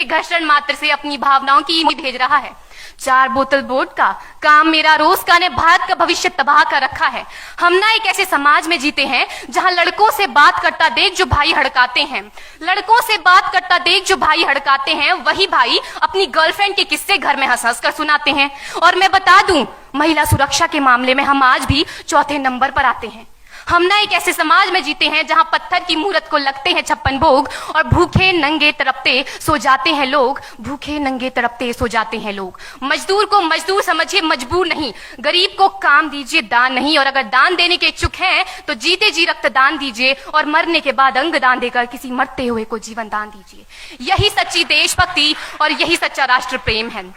घर्षण मात्र से अपनी भावनाओं की भेज रहा है। 4 बोतल वोट का काम मेरा रोज का ने भारत का भविष्य तबाह कर रखा है। हम ना एक ऐसे समाज में जीते हैं जहां लड़कों से बात करता देख जो भाई हड़काते हैं, लड़कों से बात करता देख जो भाई हड़काते हैं, वही भाई अपनी गर्लफ्रेंड के किस्से घर में हंस हंस कर सुनाते हैं। और मैं बता दूं, महिला सुरक्षा के मामले में हम आज भी चौथे नंबर पर आते हैं। हम ना एक ऐसे समाज में जीते हैं जहां पत्थर की मूरत को लगते हैं 56 भोग और भूखे नंगे तड़पते सो जाते हैं लोग, भूखे नंगे तड़पते सो जाते हैं लोग। मजदूर को मजदूर समझिए, मजबूर नहीं। गरीब को काम दीजिए, दान नहीं। और अगर दान देने के इच्छुक हैं तो जीते जी रक्तदान दीजिए और मरने के बाद अंग दान देकर किसी मरते हुए को जीवन दान दीजिए। यही सच्ची देशभक्ति और यही सच्चा राष्ट्र प्रेम है।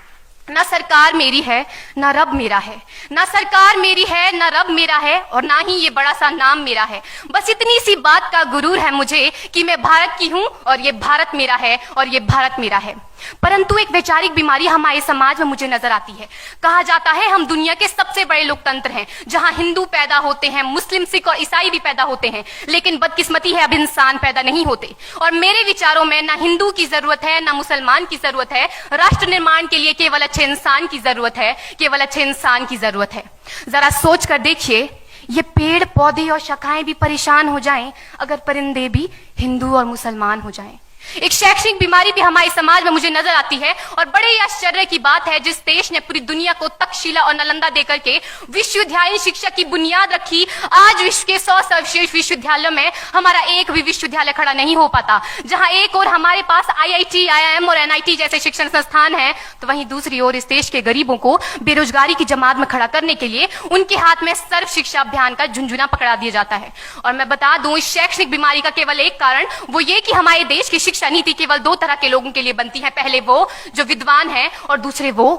ना सरकार मेरी है ना रब मेरा है, ना सरकार मेरी है ना रब मेरा है, और ना ही ये बड़ा सा नाम मेरा है। बस इतनी सी बात का गुरूर है मुझे कि मैं भारत की हूं और ये भारत मेरा है और ये भारत मेरा है। परंतु एक वैचारिक बीमारी हमारे समाज में मुझे नजर आती है। कहा जाता है हम दुनिया के सबसे बड़े लोकतंत्र हैं, जहां हिंदू पैदा होते हैं, मुस्लिम, सिख और ईसाई भी पैदा होते हैं, लेकिन बदकिस्मती है अब इंसान पैदा नहीं होते। और मेरे विचारों में ना हिंदू की जरूरत है ना मुसलमान की जरूरत है। राष्ट्र निर्माण के लिए केवल अच्छे इंसान की जरूरत है, केवल अच्छे इंसान की जरूरत है। जरा सोच कर देखिए, ये पेड़ पौधे और शाखाएं भी परेशान हो जाएं अगर परिंदे भी हिंदू और मुसलमान हो जाएं। एक शैक्षणिक बीमारी भी हमारे समाज में मुझे नजर आती है, और बड़े ही आश्चर्य की बात है, जिस देश ने पूरी दुनिया को तक्षशिला और नालंदा देकर के विश्वविद्यालय शिक्षा की बुनियाद रखी, आज विश्व के 100 सर्वश्रेष्ठ विश्वविद्यालयों में हमारा एक भी विश्वविद्यालय खड़ा नहीं हो पाता। जहां एक और हमारे पास IIT, IIM और NIT जैसे शिक्षण संस्थान हैं, तो वहीं दूसरी ओर इस देश के गरीबों को बेरोजगारी की जमात में खड़ा करने के लिए उनके हाथ में सर्व शिक्षा अभियान का झुंझुना पकड़ा दिया जाता है। और मैं बता दूं, इस शैक्षणिक बीमारी का केवल एक कारण वो ये कि हमारे देश की शिक्षा नीति केवल 2 तरह के लोगों के लिए बनती है। पहले वो जो विद्वान हैं और दूसरे वो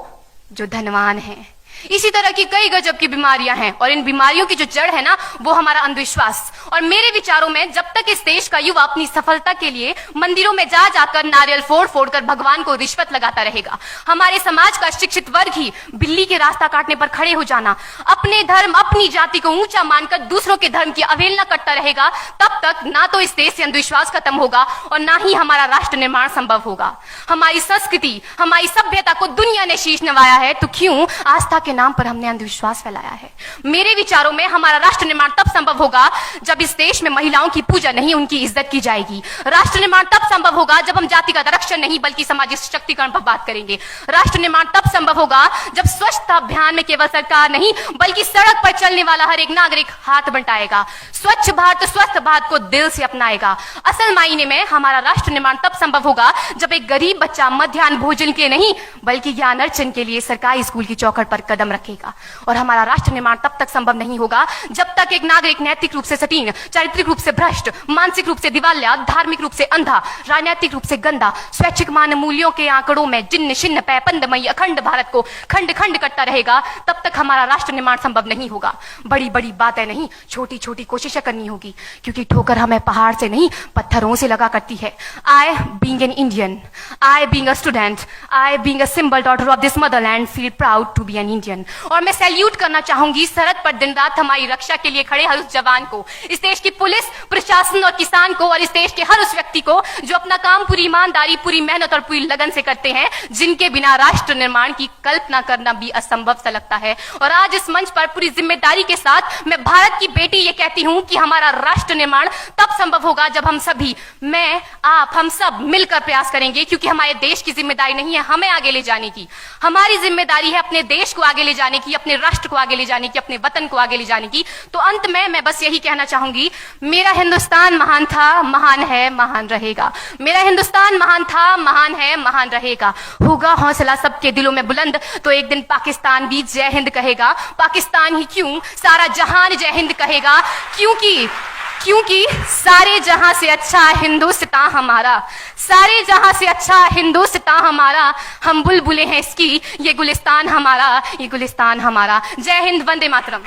जो धनवान हैं। इसी तरह की कई गजब की बीमारियां हैं, और इन बीमारियों की जो जड़ है ना, वो हमारा अंधविश्वास। और मेरे विचारों में जब तक इस देश का युवा अपनी सफलता के लिए मंदिरों में जा जाकर नारियल फोड़ फोड़ कर भगवान को रिश्वत लगाता रहेगा, हमारे समाज का शिक्षित वर्ग ही बिल्ली के रास्ता काटने पर खड़े हो जाना, अपने धर्म अपनी जाति को ऊंचा मानकर दूसरों के धर्म की अवहेलना करता रहेगा, तब तक ना तो इस देश से अंधविश्वास खत्म होगा और ना ही हमारा राष्ट्र निर्माण संभव होगा। हमारी संस्कृति, हमारी सभ्यता को दुनिया ने शीश नवाया है, तो क्यों आस्था के नाम पर हमने अंधविश्वास फैलाया है? मेरे विचारों में हमारा राष्ट्र निर्माण तब संभव होगा जब इस देश में महिलाओं की पूजा नहीं, उनकी इज्जत की जाएगी। राष्ट्र निर्माण तब संभव होगा जब हम जाति का आरक्षण नहीं बल्कि सामाजिक सशक्तिकरण पर बात करेंगे। राष्ट्र निर्माण तब संभव होगा जब स्वच्छता अभियान में केवल सरकार नहीं बल्कि सड़क पर चलने वाला हर एक नागरिक हाथ बंटाएगा, स्वच्छ भारत स्वस्थ भारत को दिल से अपनाएगा। असल मायने में हमारा राष्ट्र निर्माण तब संभव होगा जब एक गरीब बच्चा मध्याह्न भोजन के नहीं बल्कि ज्ञान अर्जन के लिए सरकारी स्कूल की चौखट पर कदम रखेगा। और हमारा राष्ट्र निर्माण तब तक संभव नहीं होगा जब तक एक नागरिक नैतिक रूप से सटीन, चारित्रिक रूप से भ्रष्ट, मानसिक रूप से दिवालिया, धार्मिक रूप से अंधा, राजनीतिक रूप से गंदा, स्वैच्छिक मान मूल्यों के आंकड़ों में जिन्न शिन्न पैपंदमयी अखंड भारत को खंड खंड करता रहेगा, तब तक हमारा राष्ट्र निर्माण संभव नहीं होगा। बड़ी बड़ी बातें नहीं, छोटी छोटी कोशिशें करनी होगी, क्योंकि ठोकर हमें पहाड़ से नहीं पत्थरों से लगा करती है। I being an Indian, I being a student, I being a symbol daughter of this motherland feel proud to be an Indian। और मैं सैल्यूट करना चाहूंगी सरहद पर दिन रात हमारी रक्षा के लिए खड़े हर उस जवान को, इस देश की पुलिस, प्रशासन और किसान को, और इस देश के हर उस व्यक्ति को जो अपना काम पूरी ईमानदारी, पूरी मेहनत और पूरी लगन से करते हैं, जिनके बिना राष्ट्र निर्माण की कल्पना करना भी असंभव सा लगता है। और आज इस मंच पर पूरी जिम्मेदारी के साथ मैं भारत की बेटी ये कहती हूं कि हमारा राष्ट्र निर्माण तब संभव होगा जब हम सभी, मैं, आप, हम सब मिलकर प्रयास करेंगे, क्योंकि हमारे देश की जिम्मेदारी नहीं है हमें आगे ले जाने की, हमारी जिम्मेदारी है अपने देश को आगे ले जाने की, अपने राष्ट्र को आगे ले जाने की, अपने वतन को आगे ले जाने की। तो अंत में मैं बस यही कहना चाहूंगी, मेरा हिंदुस्तान महान था, महान है, महान रहेगा। मेरा हिंदुस्तान महान था, महान है, महान रहेगा। होगा हौसला सबके दिलों में बुलंद तो एक दिन पाकिस्तान भी जय हिंद कहेगा। पाकिस्तान ही क्यों, सारा जहान जय हिंद कहेगा, क्योंकि सारे जहां से अच्छा हिंदुस्तान हमारा, सारे जहां से अच्छा हिंदुस्तान हमारा, हम बुलबुलें हैं इसकी, ये गुलिस्तान हमारा, ये गुलिस्तान हमारा। जय हिंद, वंदे मातरम।